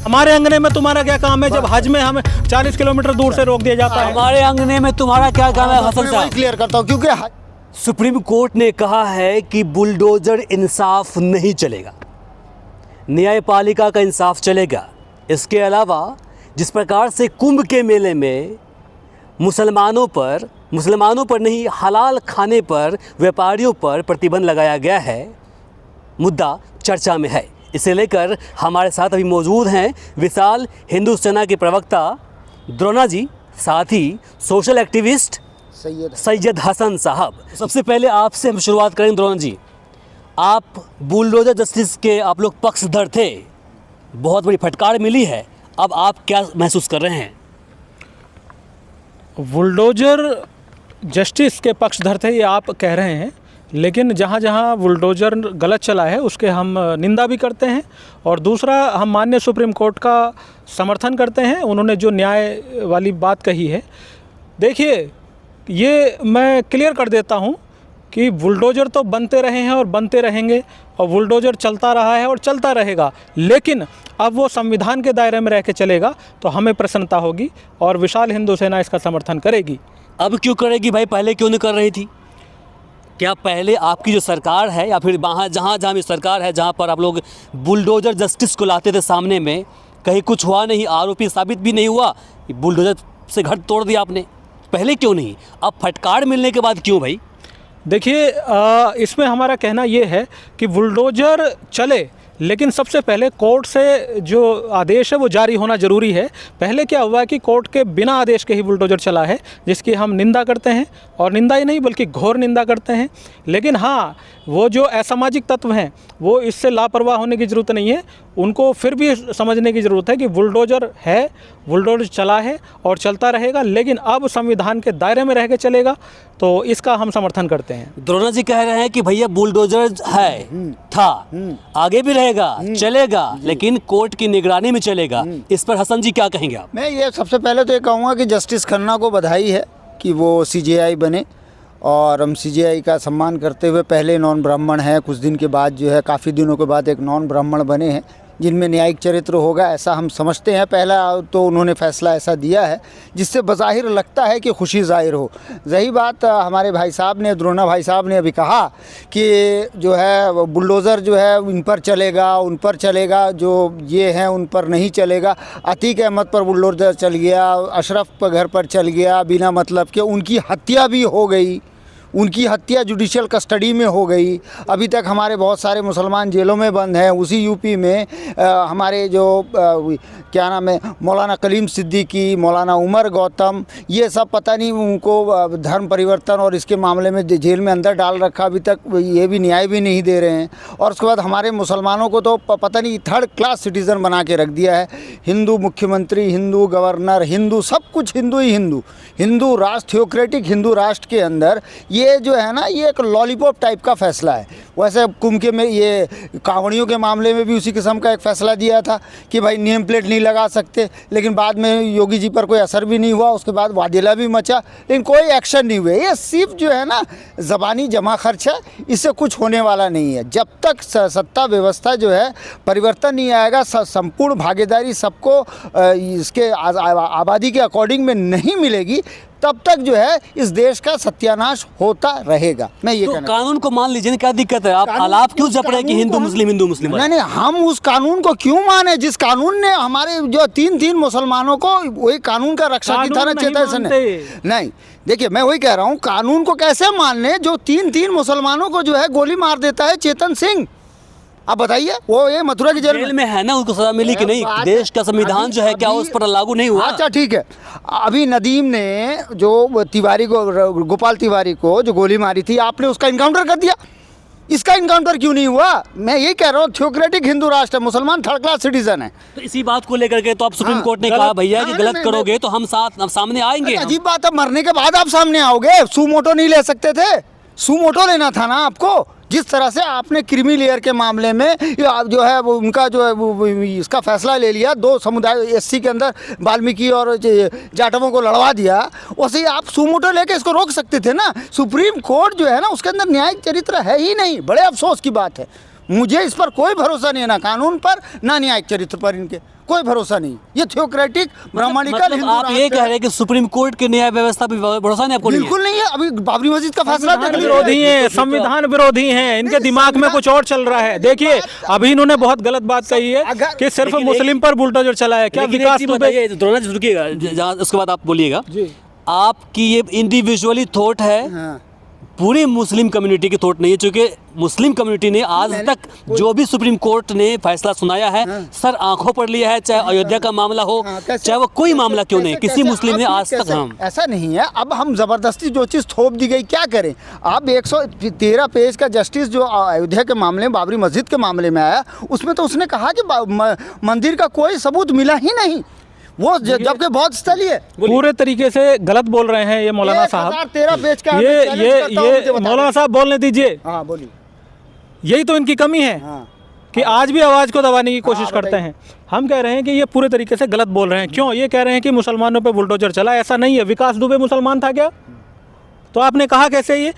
हमारे अंगने में तुम्हारा क्या काम है जब हज में हमें 40 किलोमीटर दूर से रोक दिया जाता है? हमारे अंगने में तुम्हारा क्या काम है हसन मैं साहब? क्लियर करता हूँ क्योंकि सुप्रीम कोर्ट ने कहा है कि बुलडोजर इंसाफ नहीं चलेगा, न्यायपालिका का इंसाफ चलेगा। इसके अलावा जिस प्रकार से कुंभ के मेले में मुसलमानों पर नहीं हलाल खाने पर व्यापारियों पर प्रतिबंध लगाया गया है, मुद्दा चर्चा में है। इसे लेकर हमारे साथ अभी मौजूद हैं विशाल हिंदू सेना के प्रवक्ता द्रोणा जी, साथ ही सोशल एक्टिविस्ट सैयद हसन साहब। सबसे पहले आपसे हम शुरुआत करें द्रोणा जी, आप बुलडोजर जस्टिस के आप लोग पक्षधर थे, बहुत बड़ी फटकार मिली है, अब आप क्या महसूस कर रहे हैं? बुलडोजर जस्टिस के पक्षधर थे ये आप कह रहे हैं, लेकिन जहाँ जहाँ बुलडोजर गलत चला है उसके हम निंदा भी करते हैं और दूसरा हम माननीय सुप्रीम कोर्ट का समर्थन करते हैं। उन्होंने जो न्याय वाली बात कही है, देखिए ये मैं क्लियर कर देता हूँ कि बुलडोजर तो बनते रहे हैं और बनते रहेंगे और बुलडोजर चलता रहा है और चलता रहेगा, लेकिन अब वो संविधान के दायरे में रह के चलेगा तो हमें प्रसन्नता होगी और विशाल हिंदू सेना इसका समर्थन करेगी। अब क्यों करेगी भाई, पहले क्यों नहीं कर रही थी? क्या पहले आपकी जो सरकार है या फिर वहाँ जहाँ भी सरकार है जहाँ पर आप लोग बुलडोजर जस्टिस को लाते थे सामने में, कहीं कुछ हुआ नहीं, आरोपी साबित भी नहीं हुआ, बुलडोजर से घर तोड़ दिया आपने, पहले क्यों नहीं? अब फटकार मिलने के बाद क्यों भाई? देखिए इसमें हमारा कहना ये है कि बुलडोजर चले, लेकिन सबसे पहले कोर्ट से जो आदेश है वो जारी होना ज़रूरी है। पहले क्या हुआ कि कोर्ट के बिना आदेश के ही बुलडोजर चला है, जिसकी हम निंदा करते हैं और निंदा ही नहीं बल्कि घोर निंदा करते हैं। लेकिन हाँ, वो जो असामाजिक तत्व हैं वो इससे लापरवाह होने की ज़रूरत नहीं है, उनको फिर भी समझने की ज़रूरत है कि बुलडोजर है, बुलडोजर चला है और चलता रहेगा, लेकिन अब संविधान के दायरे में रह के चलेगा, तो इसका हम समर्थन करते हैं। द्रोणा जी कह रहे हैं कि भैया बुलडोजर है, था, आगे भी रहेगा, चलेगा, लेकिन कोर्ट की निगरानी में चलेगा। इस पर हसन जी क्या कहेंगे आप? मैं ये सबसे पहले तो ये कहूँगा कि जस्टिस खन्ना को बधाई है कि वो सीजेआई बने और हम सीजेआई का सम्मान करते हुए, पहले नॉन ब्राह्मण हैं, कुछ दिन के बाद जो है काफ़ी दिनों के बाद एक नॉन ब्राह्मण बने हैं जिनमें न्यायिक चरित्र होगा, ऐसा हम समझते हैं। पहला तो उन्होंने फैसला ऐसा दिया है जिससे बज़ाहिर लगता है कि खुशी ज़ाहिर हो। रही बात हमारे भाई साहब ने, द्रोणा भाई साहब ने अभी कहा कि जो है बुलडोज़र जो है उन पर चलेगा, जो ये हैं उन पर नहीं चलेगा। अतीक अहमद पर बुलडोज़र चल गया, अशरफ पर घर पर चल गया बिना मतलब के, उनकी हत्या भी हो गई, उनकी हत्या जुडिशियल कस्टडी में हो गई। अभी तक हमारे बहुत सारे मुसलमान जेलों में बंद हैं। उसी यूपी में हमारे जो क्या नाम है, मौलाना कलीम सिद्दीकी, मौलाना उमर गौतम, ये सब पता नहीं उनको धर्म परिवर्तन और इसके मामले में जेल में अंदर डाल रखा, अभी तक ये भी न्याय भी नहीं दे रहे हैं। और उसके बाद हमारे मुसलमानों को तो पता नहीं थर्ड क्लास सिटीज़न बना के रख दिया है। हिंदू मुख्यमंत्री, हिंदू गवर्नर, हिंदू सब कुछ हिंदू ही हिंदू राष्ट्र, थियोक्रेटिक हिंदू राष्ट्र के अंदर ये जो है ना, ये एक लॉलीपॉप टाइप का फैसला है। वैसे कुंभ के में ये कांवड़ियों के मामले में भी उसी किस्म का एक फ़ैसला दिया था कि भाई नेम प्लेट नहीं लगा सकते, लेकिन बाद में योगी जी पर कोई असर भी नहीं हुआ, उसके बाद वादिला भी मचा, लेकिन कोई एक्शन नहीं हुआ। ये सिर्फ जो है ना ज़बानी जमा खर्च है, इससे कुछ होने वाला नहीं है। जब तक सत्ता व्यवस्था जो है परिवर्तन नहीं आएगा, संपूर्ण भागीदारी सबको इसके आबादी के अकॉर्डिंग में नहीं मिलेगी, तब तक जो है इस देश का सत्यानाश होता रहेगा। मैं ये तो कानून को मान लीजिए, क्या दिक्कत है? आप क्यों जप रहे हैं कि हिंदू मुस्लिम? नहीं, हम उस कानून को क्यों माने जिस कानून ने हमारे जो तीन मुसलमानों को, वही कानून का रक्षा की तरह चेतन नहीं। देखिए मैं वही कह रहा हूँ, कानून को कैसे मानने जो तीन मुसलमानों को जो है गोली मार देता है चेतन सिंह। आप बताइए, वो ये मथुरा की जेल में है ना, उसको सजा मिली कि नहीं? देश का संविधान जो है क्या उस पर लागू नहीं हुआ? अच्छा ठीक है, अभी नदीम ने जो तिवारी को, गोपाल तिवारी को जो गोली मारी थी, आपने उसका इनकाउंटर कर दिया, इसका इनकाउंटर क्यों नहीं हुआ? मैं यही कह रहा हूँ, थियोक्रेटिक हिंदू राष्ट्र है, मुसलमान थर्ड क्लास सिटीजन है। तो इसी बात को लेकर के तो आप सुप्रीम कोर्ट ने कहा भैया कि गलत करोगे तो हम सामने आएंगे। अजीब बात है, मरने के बाद आप सामने आओगे? सुमोटो नहीं ले सकते थे? सुमोटो लेना था ना आपको। जिस तरह से आपने क्रीमी लेयर के मामले में जो है वो उनका जो है वो इसका फैसला ले लिया, दो समुदाय एससी के अंदर वाल्मीकि और जाटवों को लड़वा दिया, वैसे ही आप सुमोटो लेके इसको रोक सकते थे ना। सुप्रीम कोर्ट जो है ना, उसके अंदर न्यायिक चरित्र है ही नहीं। बड़े अफसोस की बात है, मुझे इस पर कोई भरोसा नहीं है, ना कानून पर ना न्यायिक चरित्र पर इनके। कोई भरोसा नहीं। ये थियोक्रेटिक ब्राह्मणिकल मतलब हिंदू आप ये राष्ट्र कह है। रहे हैं कि सुप्रीम कोर्ट की न्याय व्यवस्था पे भरोसा नहीं आपको? नहीं है? बिल्कुल नहीं है। अभी बाबरी मस्जिद का फैसला देख लीजिए। विरोधी हैं, संविधान विरोधी हैं, इनके दिमाग में कुछ और चल रहा है। देखिए अभी इन्होंने बहुत गलत बात कही है कि सिर्फ मुस्लिम पर बुलडोजर चला है। क्या लेकिन एक विकास चीज़ दुबे बताइए, द्रोणा जी रुकिएगा, जहाँ उसके बाद आप बोलिएगा। जी। आपकी ये इंडिविजुअली थॉट है, हाँ। पूरी मुस्लिम कम्युनिटी की थॉट नहीं है, क्योंकि मुस्लिम कम्युनिटी ने आज तक जो भी सुप्रीम कोर्ट ने फैसला सुनाया है सर आंखों पर लिया है, चाहे अयोध्या का मामला हो, चाहे वो कोई मामला क्यों नहीं, किसी मुस्लिम ने आज तक हम ऐसा नहीं है। अब हम जबरदस्ती जो चीज़ थोप दी गई क्या करें। अब 113 पेज का जस्टिस जो अयोध्या के मामले में, बाबरी मस्जिद के मामले में आया, उसमें तो उसने कहा कि मंदिर का कोई सबूत मिला ही नहीं, वो जबकि बहुत स्थलीय है। पूरे तरीके से गलत बोल रहे हैं ये मौलाना साहब। 1013 पेज का ये मौलाना साहब बोलने दीजिए। हाँ बोलिए। यही तो इनकी कमी है हाँ। कि आज भी आवाज़ को दबाने की कोशिश हाँ, करते हैं। हम कह रहे हैं कि ये पूरे तरीके से गलत बोल रहे हैं। क्यों? ये कह रहे हैं कि मुसलमानों पे बुलडोजर चला, ऐसा नहीं है। विकास दुबे मुसलमान था क्या? तो आपने कहा कैसे ये?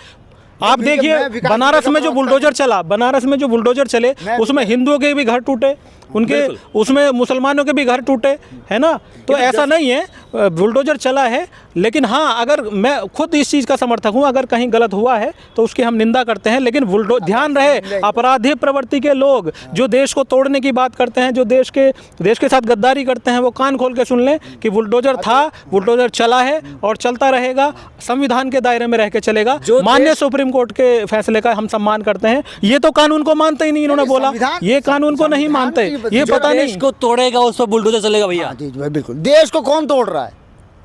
आप देखिए बनारस में जो बुलडोजर चला, बनारस में जो बुलडोजर चले उसमें हिंदुओं के भी घर टूटे, उनके उसमें मुसलमानों के भी घर टूटे, है ना? तो ऐसा नहीं है, बुलडोजर चला है। लेकिन हाँ, अगर मैं खुद इस चीज़ का समर्थक हूँ, अगर कहीं गलत हुआ है तो उसकी हम निंदा करते हैं। लेकिन ध्यान रहे, अपराधी प्रवृत्ति के लोग जो देश को तोड़ने की बात करते हैं, जो देश के साथ गद्दारी करते हैं, वो कान खोल के सुन लें कि बुलडोजर था, बुलडोजर चला है और चलता रहेगा, संविधान के दायरे में रह के चलेगा। माननीय सुप्रीम कोर्ट के फैसले का हम सम्मान करते हैं। ये तो कानून को मानते ही नहीं, इन्होंने बोला ये कानून को नहीं मानते। ये पता नहीं देश को तोड़ेगा उस पर बुलडोजर चलेगा भैया। जी भाई बिल्कुल। देश को कौन तोड़ रहा है?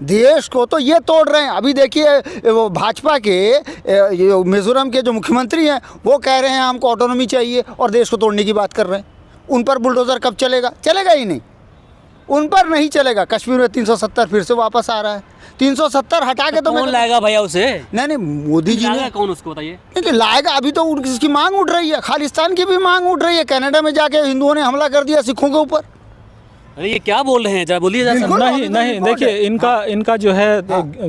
देश को तो ये तोड़ रहे हैं। अभी देखिए वो भाजपा के मिजोरम के जो मुख्यमंत्री हैं वो कह रहे हैं हमको ऑटोनॉमी चाहिए और देश को तोड़ने की बात कर रहे हैं। उन पर बुलडोजर कब चलेगा? चलेगा ही नहीं, उन पर नहीं चलेगा। कश्मीर में 370 फिर से वापस आ रहा है। 370 हटा के तो कौन लाएगा भैया उसे? नहीं मोदी जी ने कौन उसको बताइए। नहीं लाएगा। अभी तो उसकी मांग उठ रही है, खालिस्तान की भी मांग उठ रही है। कनाडा में जाके हिंदुओं ने हमला कर दिया सिखों के ऊपर। अरे ये क्या बोल रहे हैं, जरा बोलिए। नहीं देखिए, इनका जो है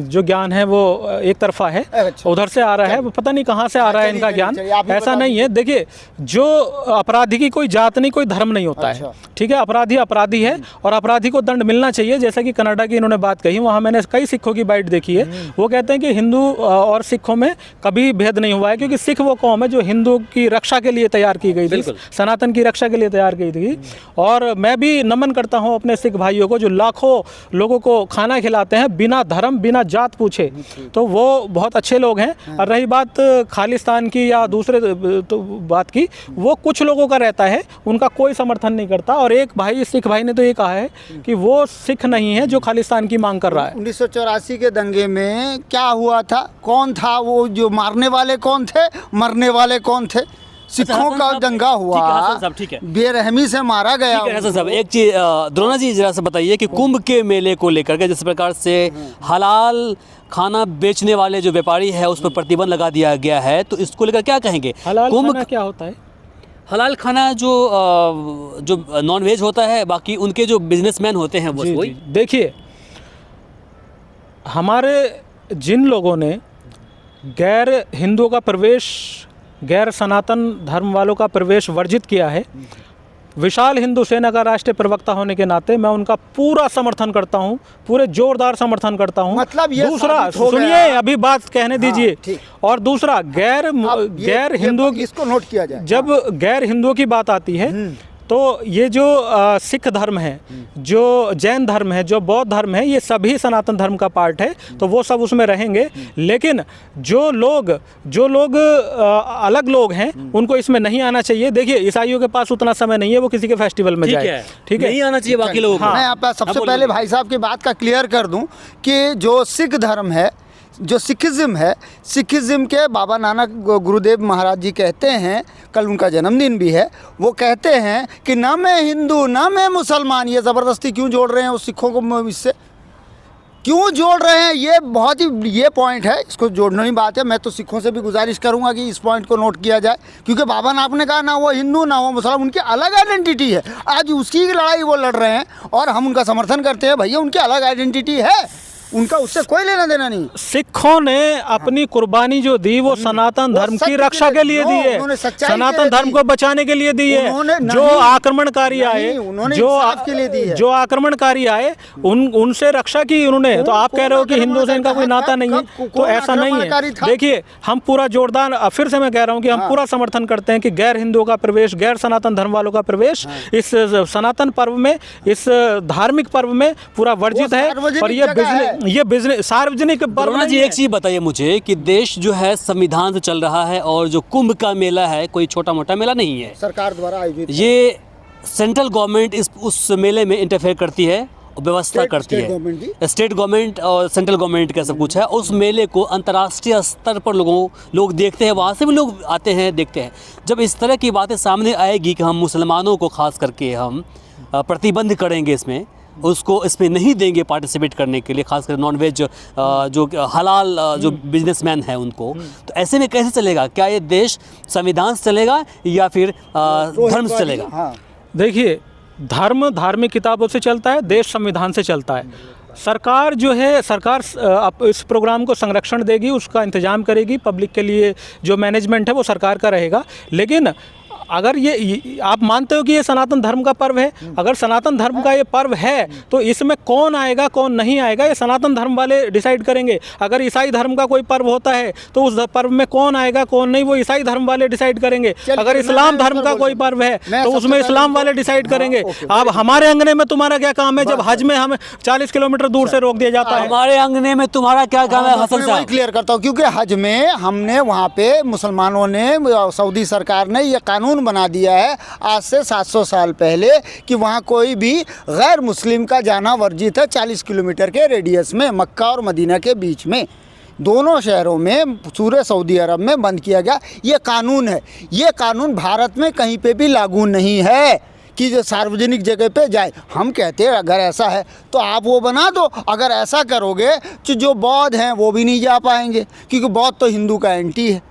जो ज्ञान है वो एक तरफा है, उधर से आ रहा है, वो पता नहीं कहाँ से आ रहा है इनका ज्ञान। ऐसा नहीं है। देखिए जो अपराधी की कोई जात नहीं, कोई धर्म नहीं होता है, ठीक है? अपराधी अपराधी है और अपराधी को दंड मिलना चाहिए। जैसा कि कनाडा की इन्होंने बात कही, वहाँ मैंने कई सिखों की बाइट देखी है। वो कहते हैं कि हिंदू और सिखों में कभी भेद नहीं हुआ है, क्योंकि सिख वो कौम है जो हिंदू की रक्षा के लिए तैयार की गई थी, सनातन की रक्षा के लिए तैयार की थी। और मैं भी नमन करता हूं अपने सिख भाइयों को जो लाखों लोगों को खाना खिलाते हैं बिना धर्म बिना जात पूछे, तो वो बहुत अच्छे लोग हैं। और रही बात खालिस्तान की या दूसरे तो बात की, वो कुछ लोगों का रहता है, उनका कोई समर्थन नहीं करता। और एक भाई सिख भाई ने तो ये कहा है कि वो सिख नहीं है जो खालिस्तान की मांग कर रहा है। 1984 के दंगे में क्या हुआ था? कौन था वो? जो मारने वाले कौन थे, मरने वाले कौन थे? सिखों का दंगा हुआ, ठीक है, बेरहमी से मारा गया। हसन साहब एक चीज द्रोणा जी जरा से बताइए कि कुंभ के मेले को लेकर के जिस प्रकार से हलाल खाना बेचने वाले जो व्यापारी है उस पर प्रतिबंध लगा दिया गया है, तो इसको लेकर क्या कहेंगे? हलाल कुंभ खाना क्या होता है? हलाल खाना जो नॉन वेज होता है, बाकी उनके जो बिजनेसमैन होते हैं वो वही। देखिए हमारे जिन लोगों ने गैर हिंदुओं का प्रवेश, गैर सनातन धर्म वालों का प्रवेश वर्जित किया है, विशाल हिंदू सेना का राष्ट्रीय प्रवक्ता होने के नाते मैं उनका पूरा समर्थन करता हूं, पूरे जोरदार समर्थन करता हूं। मतलब ये दूसरा सुनिए, अभी बात कहने दीजिए। और दूसरा गैर हिंदुओं की, इसको नोट किया जाए, जब गैर हिंदुओं की बात आती है तो ये जो सिख धर्म है, जो जैन धर्म है, जो बौद्ध धर्म है, ये सभी सनातन धर्म का पार्ट है, तो वो सब उसमें रहेंगे। लेकिन जो लोग अलग लोग हैं उनको इसमें नहीं आना चाहिए। देखिए ईसाइयों के पास उतना समय नहीं है वो किसी के फेस्टिवल में जाए, ठीक है? नहीं आना चाहिए बाकी लोगों को। मैं यहाँ पे सबसे पहले भाई साहब की बात का क्लियर कर दूं कि जो सिख धर्म है, जो सिखिज़्म है, सिखिज़्म के बाबा नानक गुरुदेव महाराज जी कहते हैं, कल उनका जन्मदिन भी है, वो कहते हैं कि ना मैं हिंदू ना मैं मुसलमान। ये ज़बरदस्ती क्यों जोड़ रहे हैं उस सिखों को? इससे क्यों जोड़ रहे हैं? ये बहुत ही ये पॉइंट है, इसको जोड़ने की बात है। मैं तो सिखों से भी गुजारिश करूंगा कि इस पॉइंट को नोट किया जाए, क्योंकि बाबा नानक ने कहा ना वो हिंदू ना वो मुसलमान, उनकी अलग आइडेंटिटी है। आज उसकी लड़ाई वो लड़ रहे हैं और हम उनका समर्थन करते हैं। भैया उनकी अलग आइडेंटिटी है। उनका उससे कोई लेना देना नहीं। सिखों ने अपनी कुर्बानी जो दी वो सनातन धर्म की रक्षा के लिए दी है, सनातन धर्म को बचाने के लिए दी है। जो आक्रमणकारी आए, जो आक्रमणकारी आए उनसे रक्षा की उन्होंने। तो आप कह रहे हो कि हिंदू से इनका कोई नाता नहीं है, तो ऐसा नहीं है। देखिए, हम पूरा जोरदार, फिर से मैं कह रहा हूँ कि हम पूरा समर्थन करते हैं कि गैर हिंदुओं का प्रवेश, गैर सनातन धर्म वालों का प्रवेश इस सनातन पर्व में, इस धार्मिक पर्व में पूरा वर्जित है। और ये बिजनेस सार्वजनिक पर्व जी, एक चीज बताइए मुझे कि देश जो है संविधान से चल रहा है और जो कुंभ का मेला है कोई छोटा मोटा मेला नहीं है, सरकार द्वारा आयोजित। ये सेंट्रल गवर्नमेंट उस मेले में इंटरफेयर करती है, व्यवस्था करती है। स्टेट गवर्नमेंट और सेंट्रल गवर्नमेंट का सब कुछ है। उस मेले को अंतर्राष्ट्रीय स्तर पर लोग देखते हैं, वहाँ से भी लोग आते हैं, देखते हैं। जब इस तरह की बातें सामने आएगी कि हम मुसलमानों को खास करके हम प्रतिबंध करेंगे इसमें, उसको इसमें नहीं देंगे पार्टिसिपेट करने के लिए, खासकर नॉनवेज जो हलाल जो बिजनेसमैन हैं उनको, तो ऐसे में कैसे चलेगा? क्या ये देश संविधान से चलेगा या फिर धर्म से चलेगा? देखिए, धर्म धार्मिक किताबों से चलता है, देश संविधान से चलता है। सरकार जो है, सरकार इस प्रोग्राम को संरक्षण देगी, उसका इंतजाम करेगी, पब्लिक के लिए जो मैनेजमेंट है वो सरकार का रहेगा। लेकिन अगर ये आप मानते हो कि ये सनातन धर्म का पर्व है, अगर सनातन धर्म का ये पर्व है तो इसमें कौन आएगा कौन नहीं आएगा ये सनातन धर्म वाले डिसाइड करेंगे। अगर ईसाई धर्म का कोई पर्व होता है तो उस पर्व में कौन आएगा कौन नहीं वो ईसाई धर्म वाले डिसाइड करेंगे। अगर इस्लाम धर्म का कोई पर्व है तो उसमें इस्लाम वाले डिसाइड करेंगे। अब हमारे अंगने में तुम्हारा क्या काम है जब हज में हमें 40 किलोमीटर दूर से रोक दिया जाता है? हमारे अंगने में तुम्हारा क्या काम है हसन साहब? क्लियर करता हूँ, क्योंकि हज में हमने वहाँ पे मुसलमानों ने, सऊदी सरकार ने ये कानून बना दिया है आज से 700 साल पहले कि वहाँ कोई भी गैर मुस्लिम का जाना वर्जित है 40 किलोमीटर के रेडियस में। मक्का और मदीना के बीच में दोनों शहरों में पूरे सऊदी अरब में बंद किया गया। ये कानून है। ये कानून भारत में कहीं पे भी लागू नहीं है कि जो सार्वजनिक जगह पे जाए। हम कहते हैं अगर ऐसा है तो आप वो बना दो। अगर ऐसा करोगे तो जो बौद्ध हैं वो भी नहीं जा पाएंगे, क्योंकि बौद्ध तो हिंदू का एंटी है,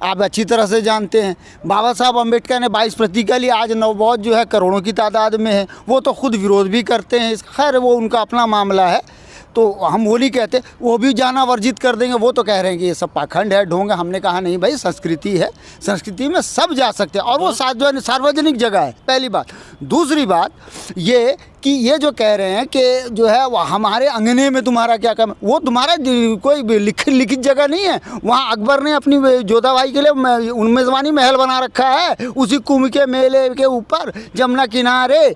आप अच्छी तरह से जानते हैं। बाबा साहब अम्बेडकर ने 22 प्रति लिए, आज नवबौद्ध जो है करोड़ों की तादाद में है, वो तो खुद विरोध भी करते हैं। खैर वो उनका अपना मामला है। तो हम होली कहते वो भी जाना वर्जित कर देंगे। वो तो कह रहे हैं कि ये सब पाखंड है, ढोंग है। हमने कहा नहीं भाई, संस्कृति है, संस्कृति में सब जा सकते हैं और वो सार्वजनिक जगह है, पहली बात। दूसरी बात ये कि ये जो कह रहे हैं कि जो है वो हमारे अंगने में तुम्हारा क्या काम है, वो तुम्हारा कोई लिखित जगह नहीं है। वहाँ अकबर ने अपनी जोधाबाई के लिए मेज़बानी महल बना रखा है उसी कुंभ के मेले के ऊपर जमुना किनारे।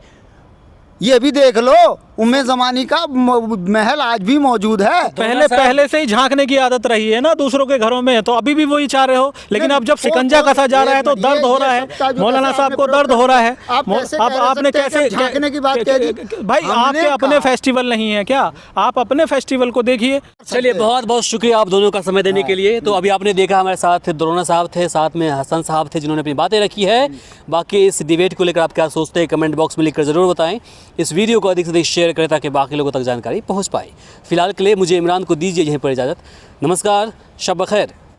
ये भी देख लो, उम्मे ज़मानी का महल आज भी मौजूद है। पहले से ही झांकने की आदत रही है ना दूसरों के घरों में, तो अभी भी वही चाह रहे हो। लेकिन अब जब शिकंजा कसा जा रहा है तो दर्द हो रहा है। मौलाना साहब को दर्द हो रहा है। अब आपने कैसे झांकने की बात कही भाई? आपके अपने फेस्टिवल नहीं है क्या? आप अपने फेस्टिवल को देखिए। चलिए, बहुत बहुत शुक्रिया आप दोनों का समय देने के लिए। तो अभी आपने देखा हमारे साथ दरोना साहब थे, साथ में हसन साहब थे जिन्होंने अपनी बातें रखी है। बाकी इस डिबेट को लेकर आप क्या सोचते हैं कमेंट बॉक्स में लिखकर ज़रूर बताएं। इस वीडियो को अधिक से अधिक शेयर करें ताकि बाकी लोगों तक जानकारी पहुंच पाए। फिलहाल के लिए मुझे इमरान को दीजिए यहीं पर इजाज़त। नमस्कार, शब बखैर।